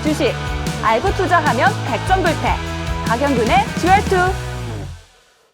주식, 알고 투자하면 100점 불패. 박영균의 듀얼2.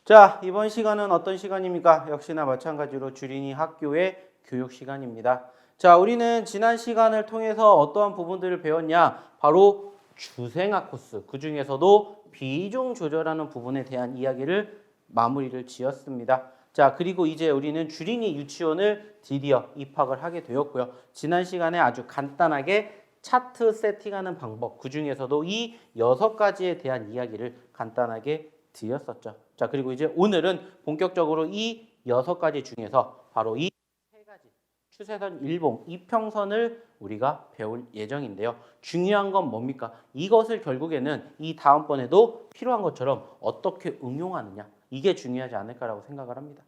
자, 이번 시간은 어떤 시간입니까? 역시나 마찬가지로 주린이 학교의 교육 시간입니다. 자, 우리는 지난 시간을 통해서 어떠한 부분들을 배웠냐? 바로 주생학 코스, 그 중에서도 비중 조절하는 부분에 대한 이야기를 마무리를 지었습니다. 자, 그리고 이제 우리는 주린이 유치원을 드디어 입학을 하게 되었고요. 지난 시간에 아주 간단하게 차트 세팅하는 방법, 그 중에서도 이 6가지에 대한 이야기를 간단하게 드렸었죠. 자, 그리고 이제 오늘은 본격적으로 이 6가지 중에서 바로 이 3가지 추세선, 일봉, 이평선을 우리가 배울 예정인데요. 중요한 건 뭡니까? 이것을 결국에는 이 다음번에도 필요한 것처럼 어떻게 응용하느냐, 이게 중요하지 않을까라고 생각을 합니다.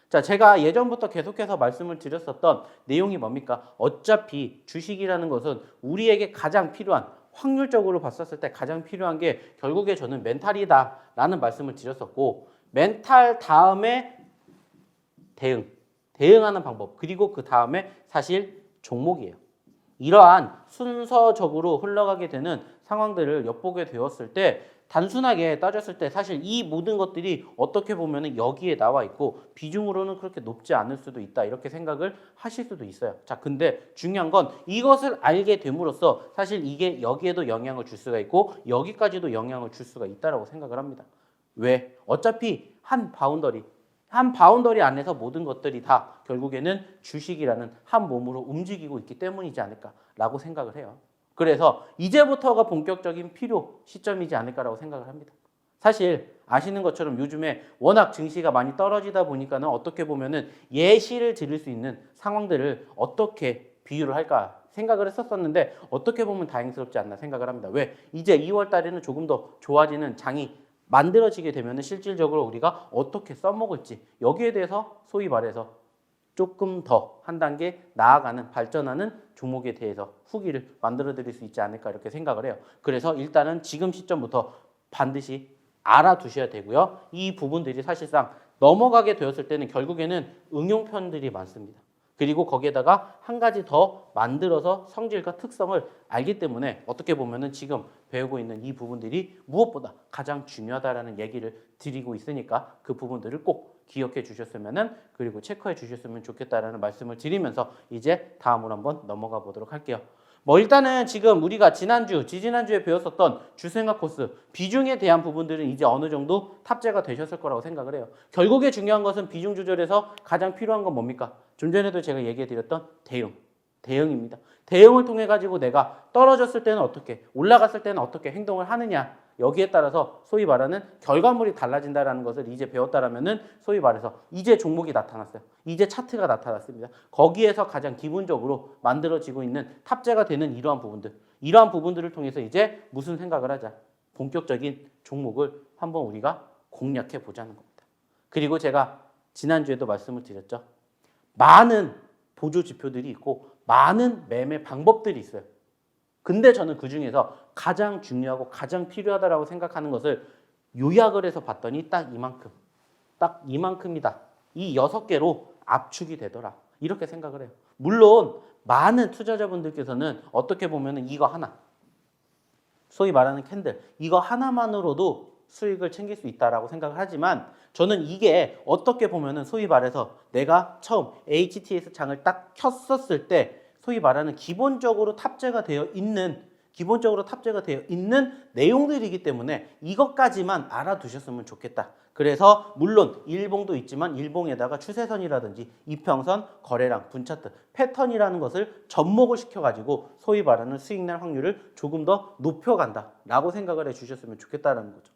자, 제가 예전부터 계속해서 말씀을 드렸었던 내용이 뭡니까? 어차피 주식이라는 것은 우리에게 가장 필요한, 확률적으로 봤었을 때 가장 필요한 게 결국에 저는 멘탈이다 라는 말씀을 드렸었고, 멘탈 다음에 대응하는 방법, 그리고 그 다음에 사실 종목이에요. 이러한 순서적으로 흘러가게 되는 상황들을 엿보게 되었을 때 단순하게 따졌을 때 사실 이 모든 것들이 어떻게 보면 여기에 나와 있고 비중으로는 그렇게 높지 않을 수도 있다, 이렇게 생각을 하실 수도 있어요. 자, 근데 중요한 건 이것을 알게 됨으로써 사실 이게 여기에도 영향을 줄 수가 있고 여기까지도 영향을 줄 수가 있다라고 생각을 합니다. 왜? 어차피 한 바운더리 안에서 모든 것들이 다 결국에는 주식이라는 한 몸으로 움직이고 있기 때문이지 않을까라고 생각을 해요. 그래서 이제부터가 본격적인 필요 시점이지 않을까라고 생각을 합니다. 사실 아시는 것처럼 요즘에 워낙 증시가 많이 떨어지다 보니까는 어떻게 보면은 예시를 드릴 수 있는 상황들을 어떻게 비유를 할까 생각을 했었는데 어떻게 보면 다행스럽지 않나 생각을 합니다. 왜? 이제 2월 달에는 조금 더 좋아지는 장이 만들어지게 되면은 실질적으로 우리가 어떻게 써먹을지, 여기에 대해서 소위 말해서 조금 더 한 단계 나아가는, 발전하는 종목에 대해서 후기를 만들어 드릴 수 있지 않을까 이렇게 생각을 해요. 그래서 일단은 지금 시점부터 반드시 알아두셔야 되고요. 이 부분들이 사실상 넘어가게 되었을 때는 결국에는 응용편들이 많습니다. 그리고 거기에다가 한 가지 더 만들어서 성질과 특성을 알기 때문에 어떻게 보면은 지금 배우고 있는 이 부분들이 무엇보다 가장 중요하다라는 얘기를 드리고 있으니까 그 부분들을 꼭 기억해 주셨으면은, 그리고 체크해 주셨으면 좋겠다라는 말씀을 드리면서 이제 다음으로 한번 넘어가 보도록 할게요. 일단은 지금 우리가 지지난주에 배웠었던 주생학 코스 비중에 대한 부분들은 이제 어느 정도 탑재가 되셨을 거라고 생각을 해요. 결국에 중요한 것은 비중 조절에서 가장 필요한 건 뭡니까? 좀 전에도 제가 얘기해 드렸던 대응입니다. 대응을 통해 가지고 내가 떨어졌을 때는 어떻게, 올라갔을 때는 어떻게 행동을 하느냐, 여기에 따라서 소위 말하는 결과물이 달라진다는 것을 이제 배웠다라면은 소위 말해서 이제 종목이 나타났어요. 이제 차트가 나타났습니다. 거기에서 가장 기본적으로 만들어지고 있는 탑재가 되는 이러한 부분들을 통해서 이제 무슨 생각을 하자, 본격적인 종목을 한번 우리가 공략해 보자는 겁니다. 그리고 제가 지난주에도 말씀을 드렸죠. 많은 보조 지표들이 있고 많은 매매 방법들이 있어요. 근데 저는 그 중에서 가장 중요하고 가장 필요하다고 생각하는 것을 요약을 해서 봤더니 딱 이만큼이다. 이 6개로 압축이 되더라, 이렇게 생각을 해요. 물론 많은 투자자분들께서는 어떻게 보면 이거 하나, 소위 말하는 캔들, 이거 하나만으로도 수익을 챙길 수 있다라고 생각을 하지만 저는 이게 어떻게 보면은 소위 말해서 내가 처음 HTS 창을 딱 켰었을 때 소위 말하는 기본적으로 탑재가 되어 있는 내용들이기 때문에 이것까지만 알아두셨으면 좋겠다. 그래서 물론 일봉도 있지만 일봉에다가 추세선이라든지 이평선, 거래량, 분차트, 패턴이라는 것을 접목을 시켜가지고 소위 말하는 수익날 확률을 조금 더 높여간다라고 생각을 해주셨으면 좋겠다는 거죠.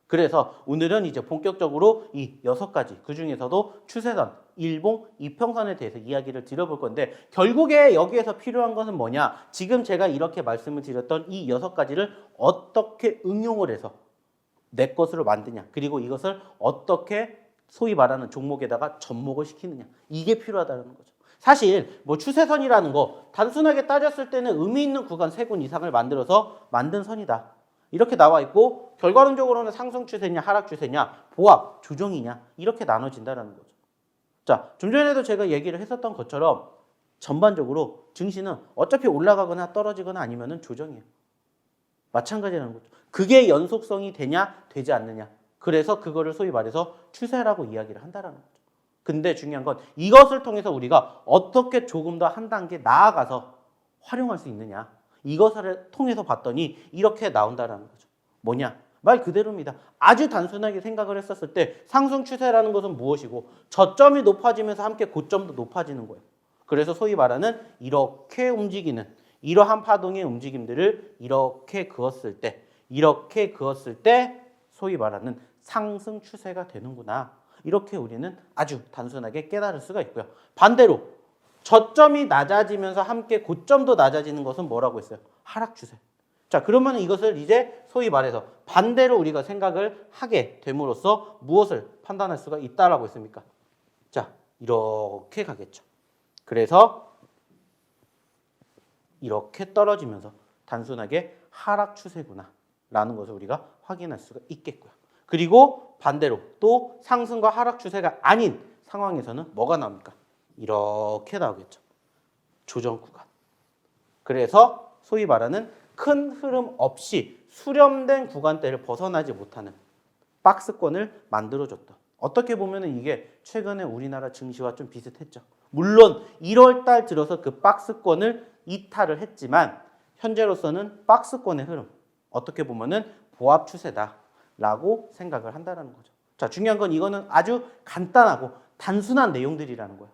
그래서 오늘은 이제 본격적으로 이 6가지, 그 중에서도 추세선, 일봉, 이평선에 대해서 이야기를 드려볼 건데 결국에 여기에서 필요한 것은 뭐냐? 지금 제가 이렇게 말씀을 드렸던 이 6가지를 어떻게 응용을 해서 내 것으로 만드냐, 그리고 이것을 어떻게 소위 말하는 종목에다가 접목을 시키느냐, 이게 필요하다는 거죠. 사실 추세선이라는 거 단순하게 따졌을 때는 의미 있는 구간 3군 이상을 만들어서 만든 선이다, 이렇게 나와 있고 결과론적으로는 상승 추세냐 하락 추세냐 보합 조정이냐 이렇게 나눠진다는 거죠. 자, 좀 전에도 제가 얘기를 했었던 것처럼 전반적으로 증시는 어차피 올라가거나 떨어지거나 아니면은 조정이에요. 마찬가지라는 거죠. 그게 연속성이 되냐 되지 않느냐. 그래서 그거를 소위 말해서 추세라고 이야기를 한다라는 거죠. 근데 중요한 건 이것을 통해서 우리가 어떻게 조금 더 한 단계 나아가서 활용할 수 있느냐. 이것을 통해서 봤더니 이렇게 나온다라는 거죠. 뭐냐? 말 그대로입니다. 아주 단순하게 생각을 했었을 때 상승 추세라는 것은 무엇이고 저점이 높아지면서 함께 고점도 높아지는 거예요. 그래서 소위 말하는 이렇게 움직이는 이러한 파동의 움직임들을 이렇게 그었을 때 소위 말하는 상승 추세가 되는구나. 이렇게 우리는 아주 단순하게 깨달을 수가 있고요. 반대로 저점이 낮아지면서 함께 고점도 낮아지는 것은 뭐라고 했어요? 하락 추세. 자, 그러면 이것을 이제 소위 말해서 반대로 우리가 생각을 하게 됨으로써 무엇을 판단할 수가 있다라고 했습니까? 자, 이렇게 가겠죠. 그래서 이렇게 떨어지면서 단순하게 하락 추세구나 라는 것을 우리가 확인할 수가 있겠고요. 그리고 반대로 또 상승과 하락 추세가 아닌 상황에서는 뭐가 나옵니까? 이렇게 나오겠죠. 조정 구간. 그래서 소위 말하는 큰 흐름 없이 수렴된 구간대를 벗어나지 못하는 박스권을 만들어줬다. 어떻게 보면 이게 최근에 우리나라 증시와 좀 비슷했죠. 물론 1월 달 들어서 그 박스권을 이탈을 했지만 현재로서는 박스권의 흐름, 어떻게 보면은 보합 추세다라고 생각을 한다는 거죠. 자, 중요한 건 이거는 아주 간단하고 단순한 내용들이라는 거예요.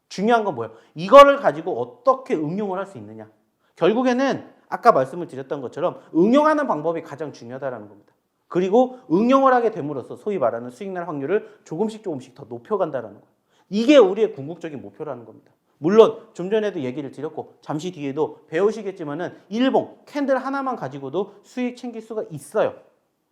중요한 건 뭐예요? 이거를 가지고 어떻게 응용을 할 수 있느냐. 결국에는 아까 말씀을 드렸던 것처럼 응용하는 방법이 가장 중요하다는 겁니다. 그리고 응용을 하게 됨으로써 소위 말하는 수익 날 확률을 조금씩 더 높여간다는 거예요. 이게 우리의 궁극적인 목표라는 겁니다. 물론 좀 전에도 얘기를 드렸고 잠시 뒤에도 배우시겠지만은 일봉 캔들 하나만 가지고도 수익 챙길 수가 있어요.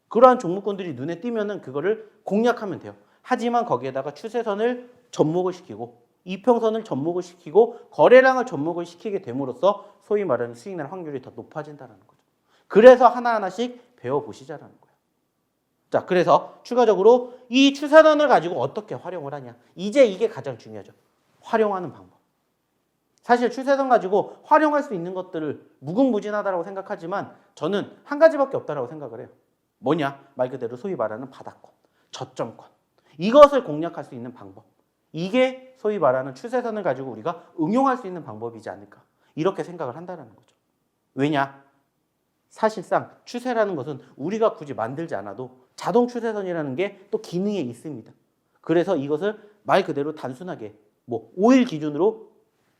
그러한 종목군들이 눈에 띄면은 그거를 공략하면 돼요. 하지만 거기에다가 추세선을 접목을 시키고 이평선을 접목을 시키고 거래량을 접목을 시키게 됨으로써 소위 말하는 수익 날 확률이 더 높아진다는 거죠. 그래서 하나하나씩 배워보시자라는 거예요. 자, 그래서 추가적으로 이 추세선을 가지고 어떻게 활용을 하냐. 이제 이게 가장 중요하죠. 활용하는 방법. 사실 추세선 가지고 활용할 수 있는 것들을 무궁무진하다고 생각하지만 저는 한 가지밖에 없다고 생각을 해요. 뭐냐? 말 그대로 소위 말하는 바닥권, 저점권. 이것을 공략할 수 있는 방법. 이게 소위 말하는 추세선을 가지고 우리가 응용할 수 있는 방법이지 않을까. 이렇게 생각을 한다는 거죠. 왜냐? 사실상 추세라는 것은 우리가 굳이 만들지 않아도 자동 추세선이라는 게 또 기능에 있습니다. 그래서 이것을 말 그대로 단순하게 뭐 5일 기준으로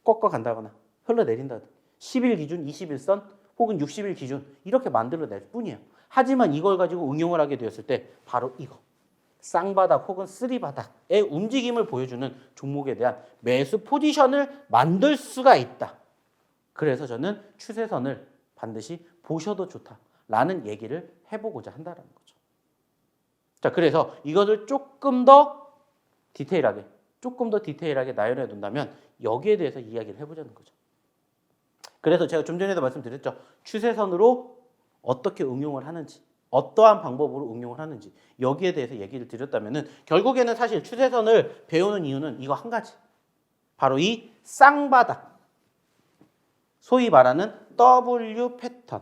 꺾어간다거나 흘러내린다거나 10일 기준, 21선 혹은 60일 기준 이렇게 만들어낼 뿐이에요. 하지만 이걸 가지고 응용을 하게 되었을 때 바로 이거 쌍바닥 혹은 쓰리바닥의 움직임을 보여주는 종목에 대한 매수 포지션을 만들 수가 있다. 그래서 저는 추세선을 반드시 보셔도 좋다라는 얘기를 해보고자 한다는 거죠. 자, 그래서 이것을 조금 더 디테일하게 나열해 둔다면 여기에 대해서 이야기를 해보자는 거죠. 그래서 제가 좀 전에도 말씀드렸죠. 추세선으로 어떻게 응용을 하는지, 어떠한 방법으로 응용을 하는지 여기에 대해서 얘기를 드렸다면은 결국에는 사실 추세선을 배우는 이유는 이거 한 가지. 바로 이 쌍바닥. 소위 말하는 W 패턴.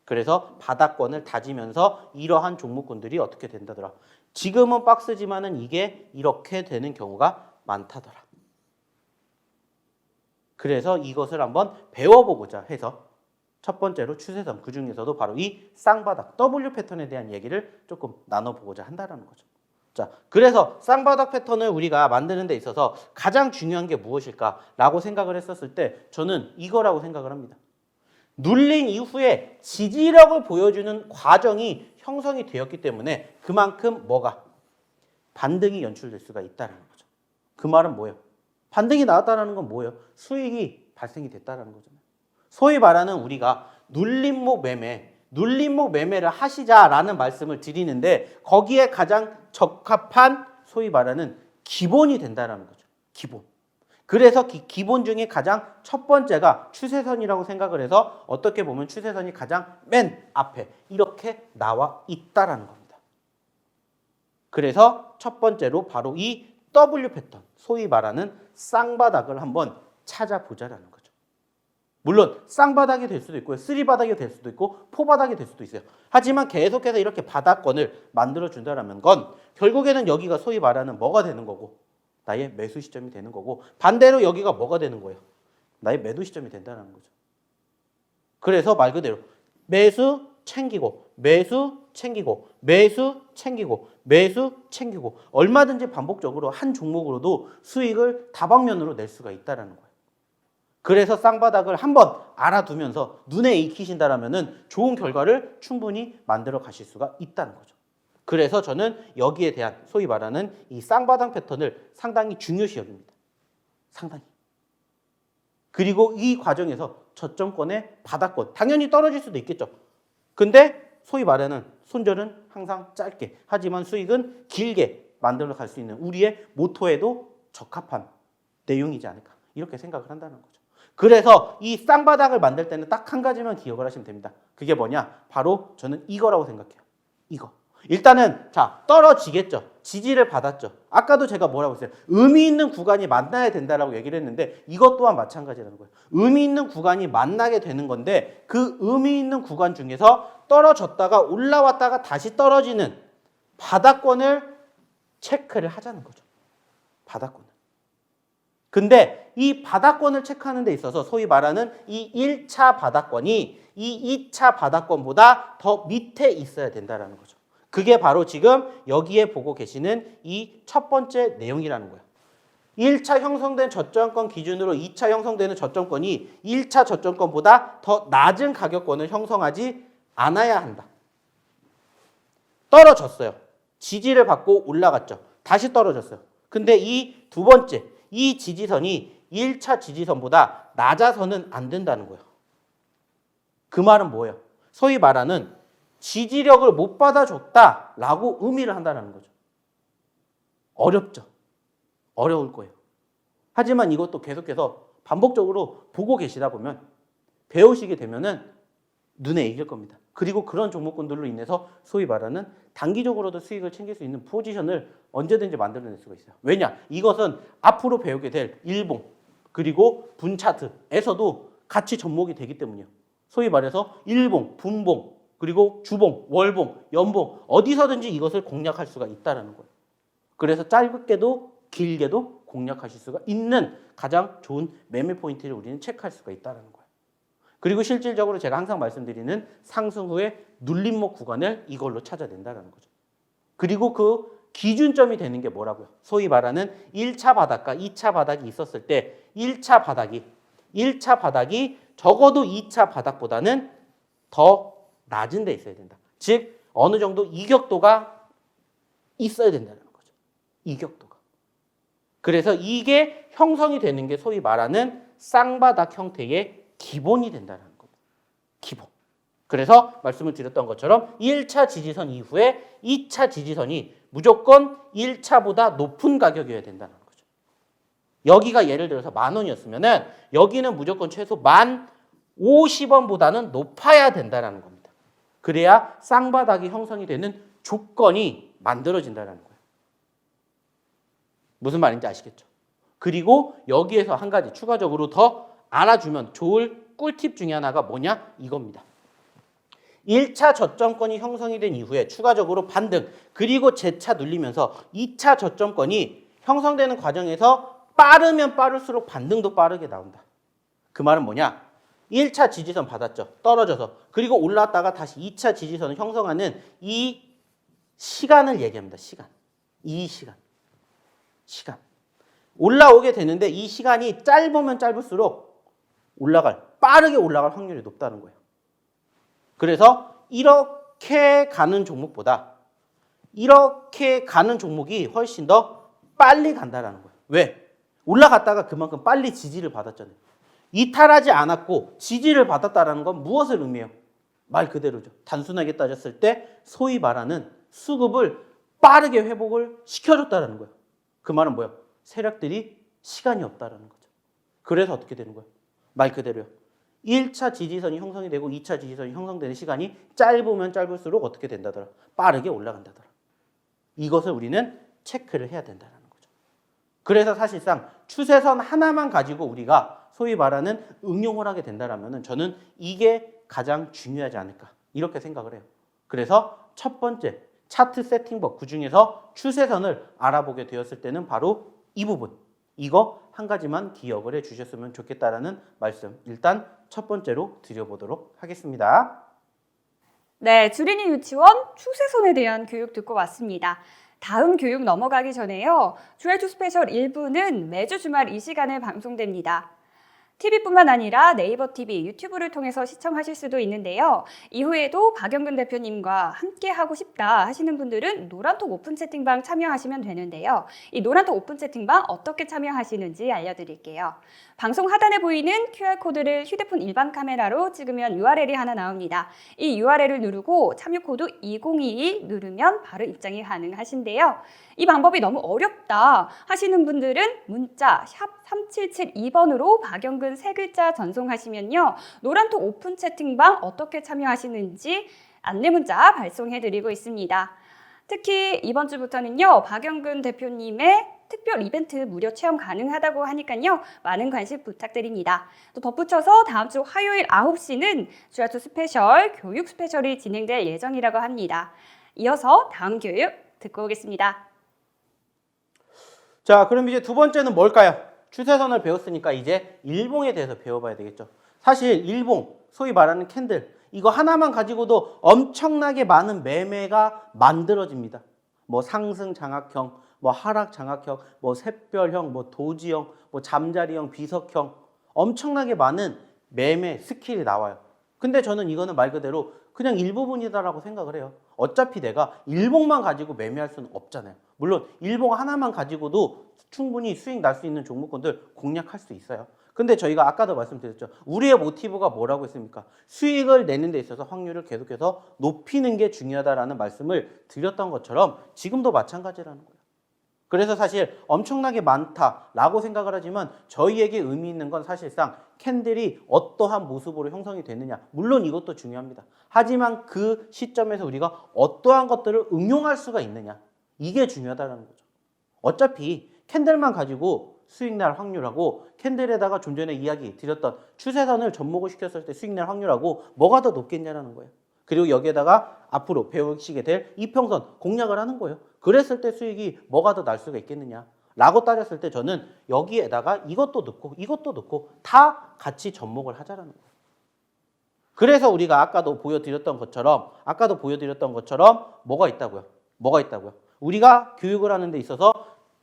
그래서 바닥권을 다지면서 이러한 종목군들이 어떻게 된다더라. 지금은 박스지만은 이게 이렇게 되는 경우가 많다더라. 그래서 이것을 한번 배워보고자 해서 첫 번째로 추세선, 그 중에서도 바로 이 쌍바닥 W 패턴에 대한 얘기를 조금 나눠보고자 한다는 거죠. 자, 그래서 쌍바닥 패턴을 우리가 만드는 데 있어서 가장 중요한 게 무엇일까라고 생각을 했었을 때 저는 이거라고 생각을 합니다. 눌린 이후에 지지력을 보여주는 과정이 형성이 되었기 때문에 그만큼 뭐가? 반등이 연출될 수가 있다는 거죠. 그 말은 뭐예요? 반등이 나왔다는 건 뭐예요? 수익이 발생이 됐다는 거잖아요. 소위 말하는 우리가 눌림목 매매를 하시자라는 말씀을 드리는데 거기에 가장 적합한 소위 말하는 기본이 된다는 거죠. 기본. 그래서 기본 중에 가장 첫 번째가 추세선이라고 생각을 해서 어떻게 보면 추세선이 가장 맨 앞에 이렇게 나와 있다라는 겁니다. 그래서 첫 번째로 바로 이 W 패턴, 소위 말하는 쌍바닥을 한번 찾아보자라는 거죠. 물론 쌍바닥이 될 수도 있고요. 쓰리바닥이 될 수도 있고 포바닥이 될 수도 있어요. 하지만 계속해서 이렇게 바닥권을 만들어준다는 건 결국에는 여기가 소위 말하는 뭐가 되는 거고 나의 매수 시점이 되는 거고 반대로 여기가 뭐가 되는 거예요. 나의 매도 시점이 된다는 거죠. 그래서 말 그대로 매수 챙기고 매수 챙기고 매수 챙기고 매수 챙기고 얼마든지 반복적으로 한 종목으로도 수익을 다방면으로 낼 수가 있다는 거예요. 그래서 쌍바닥을 한번 알아두면서 눈에 익히신다라면은 좋은 결과를 충분히 만들어 가실 수가 있다는 거죠. 그래서 저는 여기에 대한 소위 말하는 이 쌍바닥 패턴을 상당히 중요시 여깁니다. 상당히. 그리고 이 과정에서 저점권의 바닥권 당연히 떨어질 수도 있겠죠. 근데 소위 말하는 손절은 항상 짧게 하지만 수익은 길게 만들어 갈 수 있는 우리의 모토에도 적합한 내용이지 않을까 이렇게 생각을 한다는 거죠. 그래서 이 쌍바닥을 만들 때는 딱 한 가지만 기억을 하시면 됩니다. 그게 뭐냐? 바로 저는 이거라고 생각해요. 이거. 일단은 자 떨어지겠죠. 지지를 받았죠. 아까도 제가 뭐라고 했어요? 의미 있는 구간이 만나야 된다라고 얘기를 했는데 이것 또한 마찬가지라는 거예요. 의미 있는 구간이 만나게 되는 건데 그 의미 있는 구간 중에서 떨어졌다가 올라왔다가 다시 떨어지는 바닥권을 체크를 하자는 거죠. 바닥권을. 근데 이 바닥권을 체크하는 데 있어서 소위 말하는 이 1차 바닥권이 이 2차 바닥권보다 더 밑에 있어야 된다는 거죠. 그게 바로 지금 여기에 보고 계시는 이 첫 번째 내용이라는 거예요. 1차 형성된 저점권 기준으로 2차 형성되는 저점권이 1차 저점권보다 더 낮은 가격권을 형성하지 않아야 한다. 떨어졌어요. 지지를 받고 올라갔죠. 다시 떨어졌어요. 근데 이 두 번째, 이 지지선이 1차 지지선보다 낮아서는 안 된다는 거예요. 그 말은 뭐예요? 소위 말하는 지지력을 못 받아줬다라고 의미를 한다는 거죠. 어렵죠. 어려울 거예요. 하지만 이것도 계속해서 반복적으로 보고 계시다 보면 배우시게 되면은 눈에 익을 겁니다. 그리고 그런 종목군들로 인해서 소위 말하는 단기적으로도 수익을 챙길 수 있는 포지션을 언제든지 만들어낼 수가 있어요. 왜냐? 이것은 앞으로 배우게 될 일봉 그리고 분차트에서도 같이 접목이 되기 때문이에요. 소위 말해서 일봉, 분봉, 그리고 주봉, 월봉, 연봉 어디서든지 이것을 공략할 수가 있다는 거예요. 그래서 짧게도 길게도 공략하실 수가 있는 가장 좋은 매매 포인트를 우리는 체크할 수가 있다는 거예요. 그리고 실질적으로 제가 항상 말씀드리는 상승 후에 눌림목 구간을 이걸로 찾아낸다는 거죠. 그리고 그 기준점이 되는 게 뭐라고요? 소위 말하는 1차 바닥과 2차 바닥이 있었을 때 1차 바닥이 적어도 2차 바닥보다는 더 낮은 데 있어야 된다. 즉 어느 정도 이격도가 있어야 된다는 거죠. 이격도가. 그래서 이게 형성이 되는 게 소위 말하는 쌍바닥 형태의 기본이 된다는 겁니다. 기본. 그래서 말씀을 드렸던 것처럼 1차 지지선 이후에 2차 지지선이 무조건 1차보다 높은 가격이어야 된다는 거죠. 여기가 예를 들어서 10,000원이었으면은 여기는 무조건 최소 1050원보다는 높아야 된다는 겁니다. 그래야 쌍바닥이 형성이 되는 조건이 만들어진다는 거예요. 무슨 말인지 아시겠죠? 그리고 여기에서 한 가지 추가적으로 더 알아주면 좋을 꿀팁 중에 하나가 뭐냐? 이겁니다. 1차 저점권이 형성이 된 이후에 추가적으로 반등 그리고 재차 눌리면서 2차 저점권이 형성되는 과정에서 빠르면 빠를수록 반등도 빠르게 나온다. 그 말은 뭐냐? 1차 지지선 받았죠. 떨어져서. 그리고 올라왔다가 다시 2차 지지선을 형성하는 이 시간을 얘기합니다. 시간. 이 시간. 올라오게 되는데 이 시간이 짧으면 짧을수록 빠르게 올라갈 확률이 높다는 거예요. 그래서 이렇게 가는 종목보다 이렇게 가는 종목이 훨씬 더 빨리 간다는 거예요. 왜? 올라갔다가 그만큼 빨리 지지를 받았잖아요. 이탈하지 않았고 지지를 받았다는 건 무엇을 의미해요? 말 그대로죠. 단순하게 따졌을 때 소위 말하는 수급을 빠르게 회복을 시켜줬다는 거예요. 그 말은 뭐예요? 세력들이 시간이 없다는 거죠. 그래서 어떻게 되는 거예요? 말 그대로요. 1차 지지선이 형성이 되고 2차 지지선이 형성되는 시간이 짧으면 짧을수록 어떻게 된다더라? 빠르게 올라간다더라. 이것을 우리는 체크를 해야 된다는 거죠. 그래서 사실상 추세선 하나만 가지고 우리가 소위 말하는 응용을 하게 된다라면은 저는 이게 가장 중요하지 않을까 이렇게 생각을 해요. 그래서 첫 번째 차트 세팅법 그 중에서 추세선을 알아보게 되었을 때는 바로 이 부분 이거 한 가지만 기억을 해주셨으면 좋겠다라는 말씀 일단 첫 번째로 드려보도록 하겠습니다. 네, 주린이 유치원 추세선에 대한 교육 듣고 왔습니다. 다음 교육 넘어가기 전에요. 주알투 스페셜 1부는 매주 주말 이 시간에 방송됩니다. TV뿐만 아니라 네이버 TV, 유튜브를 통해서 시청하실 수도 있는데요. 이후에도 박영근 대표님과 함께 하고 싶다 하시는 분들은 노란톡 오픈 채팅방 참여하시면 되는데요. 이 노란톡 오픈 채팅방 어떻게 참여하시는지 알려드릴게요. 방송 하단에 보이는 QR코드를 휴대폰 일반 카메라로 찍으면 URL이 하나 나옵니다. 이 URL을 누르고 참여 코드 2022 누르면 바로 입장이 가능하신데요. 이 방법이 너무 어렵다 하시는 분들은 문자 샵 3772번으로 박영근 세 글자 전송하시면요. 노란톡 오픈 채팅방 어떻게 참여하시는지 안내 문자 발송해드리고 있습니다. 특히 이번 주부터는요. 박영근 대표님의 특별 이벤트 무료 체험 가능하다고 하니까요. 많은 관심 부탁드립니다. 또 덧붙여서 다음 주 화요일 9시는 주알투 스페셜 교육 스페셜이 진행될 예정이라고 합니다. 이어서 다음 교육 듣고 오겠습니다. 자, 그럼 이제 두 번째는 뭘까요? 추세선을 배웠으니까 이제 일봉에 대해서 배워봐야 되겠죠. 사실 일봉, 소위 말하는 캔들 이거 하나만 가지고도 엄청나게 많은 매매가 만들어집니다. 뭐 상승 장악형, 뭐 하락 장악형, 뭐 샛별형, 뭐 도지형, 뭐 잠자리형, 비석형 엄청나게 많은 매매 스킬이 나와요. 근데 저는 이거는 말 그대로 그냥 일부분이다라고 생각을 해요. 어차피 내가 일봉만 가지고 매매할 수는 없잖아요. 물론 일봉 하나만 가지고도 충분히 수익 날 수 있는 종목군들 공략할 수 있어요. 근데 저희가 아까도 말씀드렸죠. 우리의 모티브가 뭐라고 했습니까? 수익을 내는 데 있어서 확률을 계속해서 높이는 게 중요하다라는 말씀을 드렸던 것처럼 지금도 마찬가지라는 거예요. 그래서 사실 엄청나게 많다라고 생각을 하지만 저희에게 의미 있는 건 사실상 캔들이 어떠한 모습으로 형성이 되느냐. 물론 이것도 중요합니다. 하지만 그 시점에서 우리가 어떠한 것들을 응용할 수가 있느냐. 이게 중요하다는 거죠. 어차피 캔들만 가지고 수익 날 확률하고 캔들에다가 좀 전에 이야기 드렸던 추세선을 접목을 시켰을 때 수익 날 확률하고 뭐가 더 높겠냐라는 거예요. 그리고 여기에다가 앞으로 배우시게 될 이평선 공략을 하는 거예요. 그랬을 때 수익이 뭐가 더 날 수가 있겠느냐 라고 따졌을 때 저는 여기에다가 이것도 넣고 이것도 넣고 다 같이 접목을 하자라는 거예요. 그래서 우리가 아까도 보여드렸던 것처럼 뭐가 있다고요? 우리가 교육을 하는 데 있어서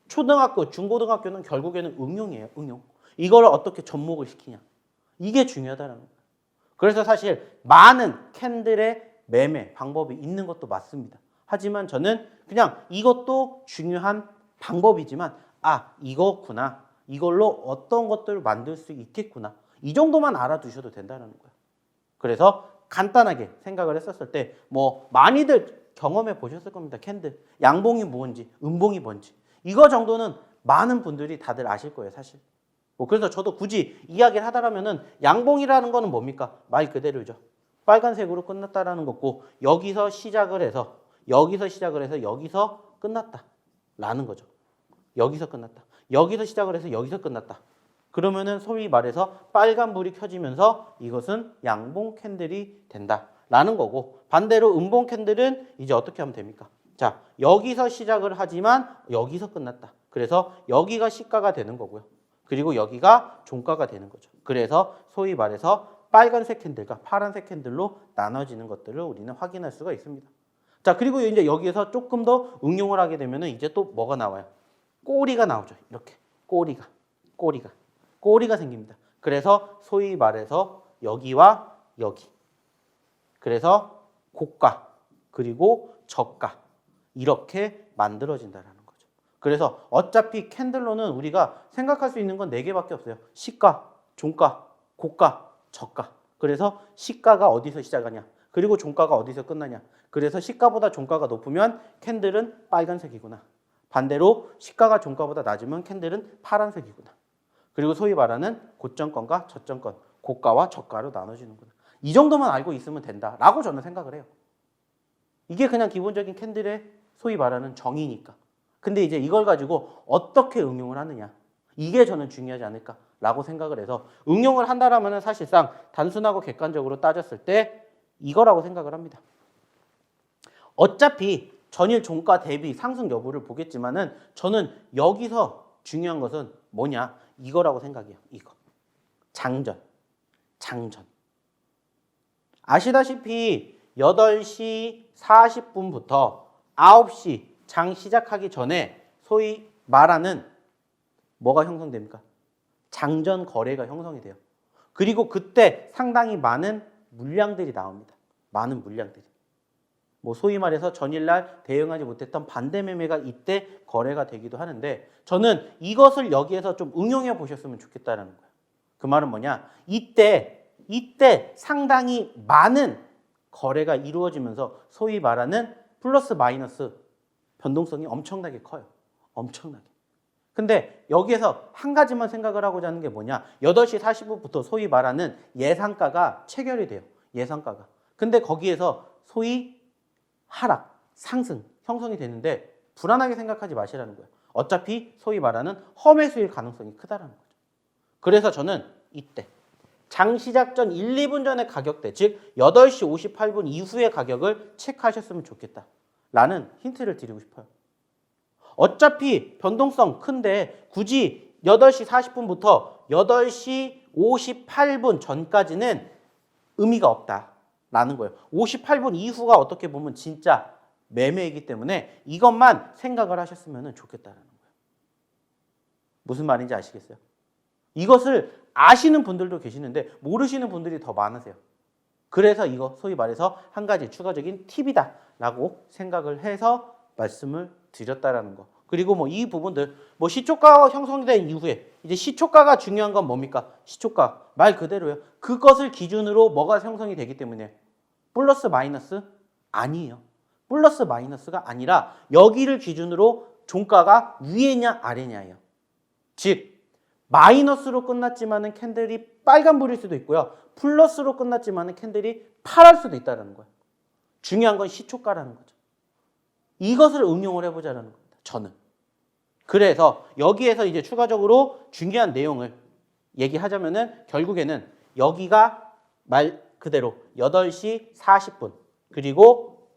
초등학교, 중고등학교는 결국에는 응용이에요. 응용. 이걸 어떻게 접목을 시키냐. 이게 중요하다는 거예요. 그래서 사실 많은 캔들의 매매 방법이 있는 것도 맞습니다. 하지만 저는 그냥 이것도 중요한 방법이지만 이거구나. 이걸로 어떤 것들을 만들 수 있겠구나. 이 정도만 알아두셔도 된다는 거예요. 그래서 간단하게 생각을 했었을 때 뭐 많이들 경험해 보셨을 겁니다. 캔들. 양봉이 뭔지, 음봉이 뭔지. 이거 정도는 많은 분들이 다들 아실 거예요, 사실. 그래서 저도 굳이 이야기를 하다라면은 양봉이라는 거는 뭡니까? 말 그대로죠. 빨간색으로 끝났다라는 거고 여기서 시작을 해서 여기서 끝났다라는 거죠. 여기서 끝났다. 여기서 시작을 해서 여기서 끝났다. 그러면은 소위 말해서 빨간불이 켜지면서 이것은 양봉 캔들이 된다라는 거고 반대로 음봉 캔들은 이제 어떻게 하면 됩니까? 자, 여기서 시작을 하지만 여기서 끝났다. 그래서 여기가 시가가 되는 거고요. 그리고 여기가 종가가 되는 거죠. 그래서 소위 말해서 빨간색 캔들과 파란색 캔들로 나눠지는 것들을 우리는 확인할 수가 있습니다. 자, 그리고 이제 여기에서 조금 더 응용을 하게 되면 이제 또 뭐가 나와요? 꼬리가 나오죠. 이렇게 꼬리가 생깁니다. 그래서 소위 말해서 여기와 여기. 그래서 고가 그리고 저가 이렇게 만들어진다라는 거죠. 그래서 어차피 캔들로는 우리가 생각할 수 있는 건 4개밖에 없어요. 시가, 종가, 고가, 저가. 그래서 시가가 어디서 시작하냐. 그리고 종가가 어디서 끝나냐. 그래서 시가보다 종가가 높으면 캔들은 빨간색이구나. 반대로 시가가 종가보다 낮으면 캔들은 파란색이구나. 그리고 소위 말하는 고점권과 저점권, 고가와 저가로 나눠지는구나. 이 정도만 알고 있으면 된다라고 저는 생각을 해요. 이게 그냥 기본적인 캔들의 소위 말하는 정의니까. 근데 이제 이걸 가지고 어떻게 응용을 하느냐. 이게 저는 중요하지 않을까 라고 생각을 해서 응용을 한다라면 사실상 단순하고 객관적으로 따졌을 때 이거라고 생각을 합니다. 어차피 전일 종가 대비 상승 여부를 보겠지만은 저는 여기서 중요한 것은 뭐냐? 이거라고 생각해요. 이거. 장전. 아시다시피 8시 40분부터 9시 장 시작하기 전에 소위 말하는 뭐가 형성됩니까? 장전 거래가 형성이 돼요. 그리고 그때 상당히 많은 물량들이 나옵니다. 많은 물량들이. 뭐 소위 말해서 전일날 대응하지 못했던 반대 매매가 이때 거래가 되기도 하는데 저는 이것을 여기에서 좀 응용해 보셨으면 좋겠다는 거예요. 그 말은 뭐냐? 이때 상당히 많은 거래가 이루어지면서 소위 말하는 플러스 마이너스 변동성이 엄청나게 커요. 엄청나게. 근데 여기에서 한 가지만 생각을 하고자 하는 게 뭐냐? 8시 40분부터 소위 말하는 예상가가 체결이 돼요. 예상가가. 근데 거기에서 소위 하락, 상승 형성이 되는데 불안하게 생각하지 마시라는 거예요. 어차피 소위 말하는 험매수일 가능성이 크다라는 거죠. 그래서 저는 이때 장 시작 전 1, 2분 전의 가격대, 즉 8시 58분 이후의 가격을 체크하셨으면 좋겠다라는 힌트를 드리고 싶어요. 어차피 변동성 큰데 굳이 8시 40분부터 8시 58분 전까지는 의미가 없다라는 거예요. 58분 이후가 어떻게 보면 진짜 매매이기 때문에 이것만 생각을 하셨으면 좋겠다는 거예요. 무슨 말인지 아시겠어요? 이것을 아시는 분들도 계시는데 모르시는 분들이 더 많으세요. 그래서 이거 소위 말해서 한 가지 추가적인 팁이다라고 생각을 해서 말씀을 드렸다라는 거. 그리고 뭐 이 부분들 뭐 시초가가 형성된 이후에 이제 시초가가 중요한 건 뭡니까? 시초가 말 그대로요. 그것을 기준으로 뭐가 형성이 되기 때문에 플러스 마이너스 아니에요. 플러스 마이너스가 아니라 여기를 기준으로 종가가 위에냐 아래냐예요. 즉 마이너스로 끝났지만은 캔들이 빨간불일 수도 있고요. 플러스로 끝났지만은 캔들이 파랄 수도 있다는 거예요. 중요한 건 시초가라는 거죠. 이것을 응용을 해보자는 겁니다. 저는. 그래서 여기에서 이제 추가적으로 중요한 내용을 얘기하자면은 결국에는 여기가 말 그대로 8시 40분 그리고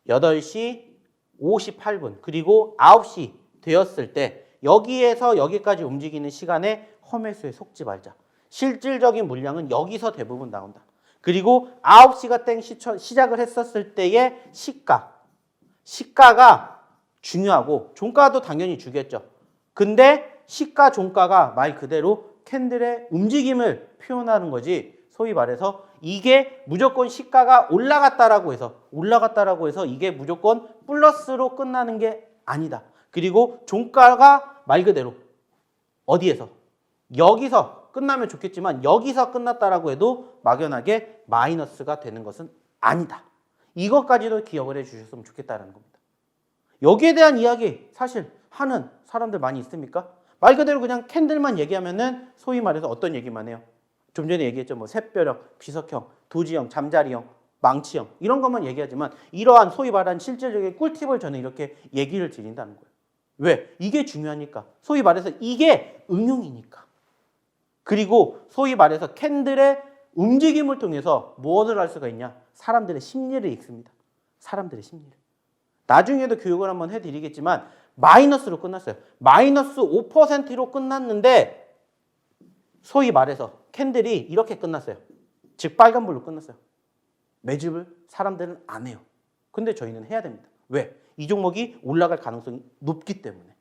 8시 58분 그리고 9시 되었을 때 여기에서 여기까지 움직이는 시간에 험매수에 속지 말자. 실질적인 물량은 여기서 대부분 나온다. 그리고 9시가 땡 시작을 했었을 때의 시가가 중요하고 종가도 당연히 주겠죠. 근데 시가 종가가 말 그대로 캔들의 움직임을 표현하는 거지 소위 말해서 이게 무조건 시가가 올라갔다라고 해서 이게 무조건 플러스로 끝나는 게 아니다. 그리고 종가가 말 그대로 어디에서? 여기서 끝나면 좋겠지만 여기서 끝났다라고 해도 막연하게 마이너스가 되는 것은 아니다. 이것까지도 기억을 해주셨으면 좋겠다는 겁니다. 여기에 대한 이야기 사실 하는 사람들 많이 있습니까? 말 그대로 그냥 캔들만 얘기하면은 소위 말해서 어떤 얘기만 해요? 좀 전에 얘기했죠. 뭐 샛별형, 비석형, 도지형, 잠자리형, 망치형 이런 것만 얘기하지만 이러한 소위 말하는 실질적인 꿀팁을 저는 이렇게 얘기를 드린다는 거예요. 왜? 이게 중요하니까. 소위 말해서 이게 응용이니까. 그리고 소위 말해서 캔들의 움직임을 통해서 무엇을 할 수가 있냐? 사람들의 심리를 읽습니다. 사람들의 심리를. 나중에도 교육을 한번 해드리겠지만 마이너스로 끝났어요. 마이너스 5%로 끝났는데 소위 말해서 캔들이 이렇게 끝났어요. 즉 빨간불로 끝났어요. 매집을 사람들은 안 해요. 근데 저희는 해야 됩니다. 왜? 이 종목이 올라갈 가능성이 높기 때문에.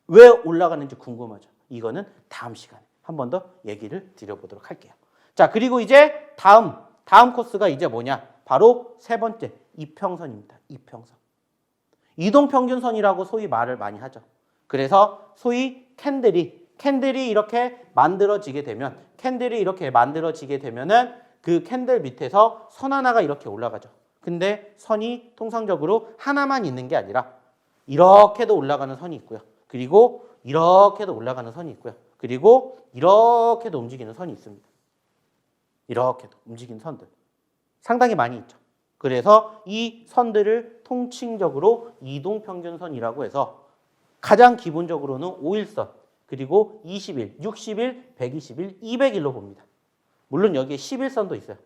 왜 올라가는지 궁금하죠. 이거는 다음 시간에 한 번 더 얘기를 드려보도록 할게요. 자, 그리고 이제 다음 코스가 이제 뭐냐? 바로 세 번째 이평선입니다. 이평선. 이동평균선이라고 소위 말을 많이 하죠. 그래서 소위 캔들이 이렇게 만들어지게 되면은 그 캔들 밑에서 선 하나가 이렇게 올라가죠. 근데 선이 통상적으로 하나만 있는 게 아니라 이렇게도 올라가는 선이 있고요. 그리고 이렇게도 올라가는 선이 있고요. 그리고 이렇게도 움직이는 선이 있습니다. 이렇게도 움직이는 선들. 상당히 많이 있죠. 그래서 이 선들을 통칭적으로 이동평균선이라고 해서 가장 기본적으로는 5일선, 그리고 20일, 60일, 120일, 200일로 봅니다. 물론 여기에 11선도 있어요.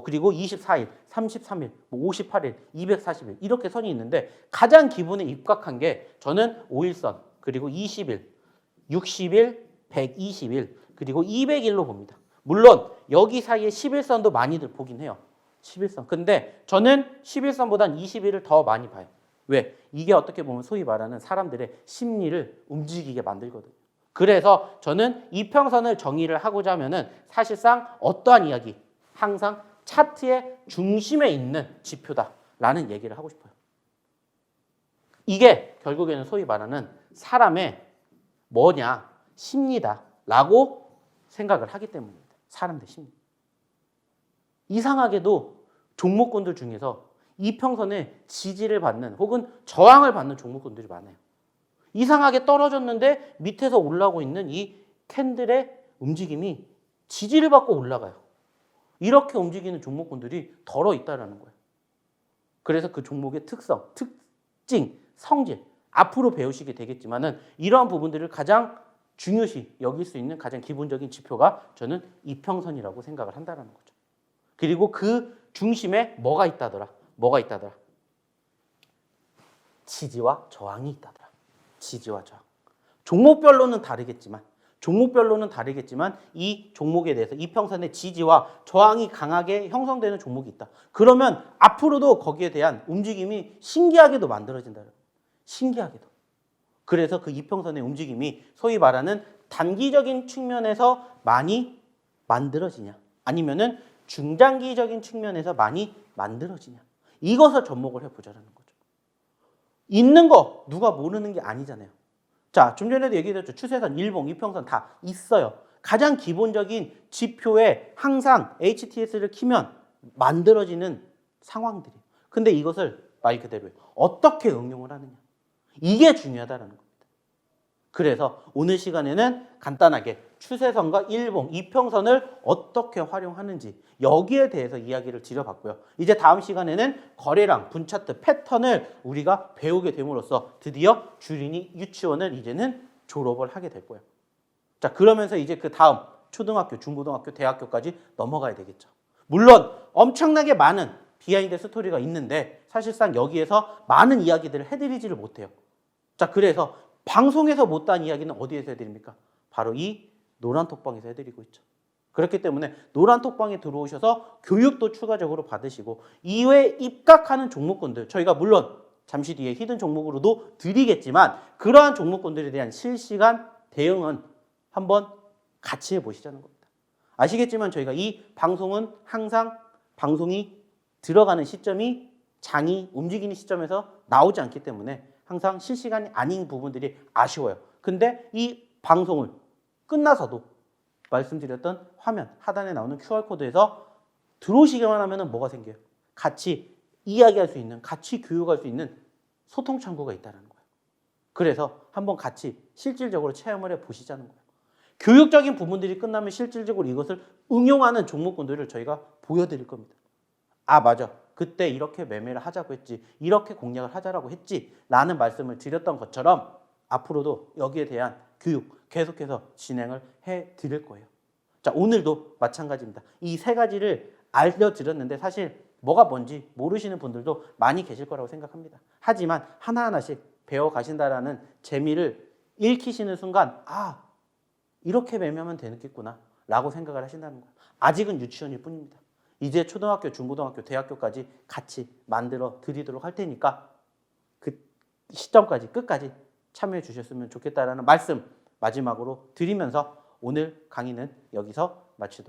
그리고 24일, 33일, 58일, 240일 이렇게 선이 있는데 가장 기본에 입각한 게 저는 5일선, 그리고 20일, 60일, 120일, 그리고 200일로 봅니다. 물론 여기 사이에 11선도 많이들 보긴 해요. 11선. 근데 저는 11선보단 20일을 더 많이 봐요. 왜? 이게 어떻게 보면 소위 말하는 사람들의 심리를 움직이게 만들거든요. 그래서 저는 이평선을 정의를 하고자 하면은 사실상 어떠한 이야기, 항상 차트의 중심에 있는 지표다라는 얘기를 하고 싶어요. 이게 결국에는 소위 말하는 사람의 뭐냐, 심리다라고 생각을 하기 때문입니다. 사람들 심리. 이상하게도 종목군들 중에서 이평선에 지지를 받는 혹은 저항을 받는 종목군들이 많아요. 이상하게 떨어졌는데 밑에서 올라오고 있는 이 캔들의 움직임이 지지를 받고 올라가요. 이렇게 움직이는 종목군들이 덜어 있다는 거예요. 그래서 그 종목의 특성, 특징, 성질 앞으로 배우시게 되겠지만은 이러한 부분들을 가장 중요시 여길 수 있는 가장 기본적인 지표가 저는 이평선이라고 생각을 한다는 거죠. 그리고 그 중심에 뭐가 있다더라? 지지와 저항이 있다더라. 지지와 저항. 종목별로는 다르겠지만 이 종목에 대해서 이평선의 지지와 저항이 강하게 형성되는 종목이 있다. 그러면 앞으로도 거기에 대한 움직임이 신기하게도 만들어진다. 신기하게도. 그래서 그 이평선의 움직임이 소위 말하는 단기적인 측면에서 많이 만들어지냐, 아니면은 중장기적인 측면에서 많이 만들어지냐, 이것을 접목을 해보자라는 거죠. 있는 거 누가 모르는 게 아니잖아요. 자, 좀 전에도 얘기했죠. 추세선, 일봉, 이평선 다 있어요. 가장 기본적인 지표에 항상 HTS를 키면 만들어지는 상황들이에요. 근데 이것을 말 그대로 어떻게 응용을 하느냐, 이게 중요하다는 겁니다. 그래서 오늘 시간에는 간단하게 추세선과 일봉, 이평선을 어떻게 활용하는지 여기에 대해서 이야기를 드려봤고요. 이제 다음 시간에는 거래량, 분차트, 패턴을 우리가 배우게 됨으로써 드디어 주린이 유치원을 이제는 졸업을 하게 될 거예요. 자, 그러면서 이제 그 다음 초등학교, 중고등학교, 대학교까지 넘어가야 되겠죠. 물론 엄청나게 많은 비하인드 스토리가 있는데 사실상 여기에서 많은 이야기들을 해드리지를 못해요. 자, 그래서 방송에서 못한 이야기는 어디에서 해드립니까? 바로 이 노란톡방에서 해드리고 있죠. 그렇기 때문에 노란톡방에 들어오셔서 교육도 추가적으로 받으시고 이외에 입각하는 종목군들, 저희가 물론 잠시 뒤에 히든 종목으로도 드리겠지만 그러한 종목군들에 대한 실시간 대응은 한번 같이 해보시자는 겁니다. 아시겠지만 저희가 이 방송은 항상 방송이 들어가는 시점이 장이 움직이는 시점에서 나오지 않기 때문에 항상 실시간이 아닌 부분들이 아쉬워요. 근데 이 방송을 끝나서도 말씀드렸던 화면 하단에 나오는 QR코드에서 들어오시기만 하면 뭐가 생겨요? 같이 이야기할 수 있는, 같이 교육할 수 있는 소통 창구가 있다는 거예요. 그래서 한번 같이 실질적으로 체험을 해보시자는 거예요. 교육적인 부분들이 끝나면 실질적으로 이것을 응용하는 종목군들을 저희가 보여드릴 겁니다. 아, 맞아. 그때 이렇게 매매를 하자고 했지, 이렇게 공략을 하자라고 했지 라는 말씀을 드렸던 것처럼 앞으로도 여기에 대한 교육 계속해서 진행을 해드릴 거예요. 자, 오늘도 마찬가지입니다. 이 세 가지를 알려드렸는데 사실 뭐가 뭔지 모르시는 분들도 많이 계실 거라고 생각합니다. 하지만 하나하나씩 배워가신다라는 재미를 읽히시는 순간 아, 이렇게 매매하면 되겠구나 라고 생각을 하신다는 거예요. 아직은 유치원일 뿐입니다. 이제 초등학교, 중고등학교, 대학교까지 같이 만들어 드리도록 할 테니까 그 시점까지 끝까지 참여해 주셨으면 좋겠다라는 말씀 마지막으로 드리면서 오늘 강의는 여기서 마치도록 하겠습니다.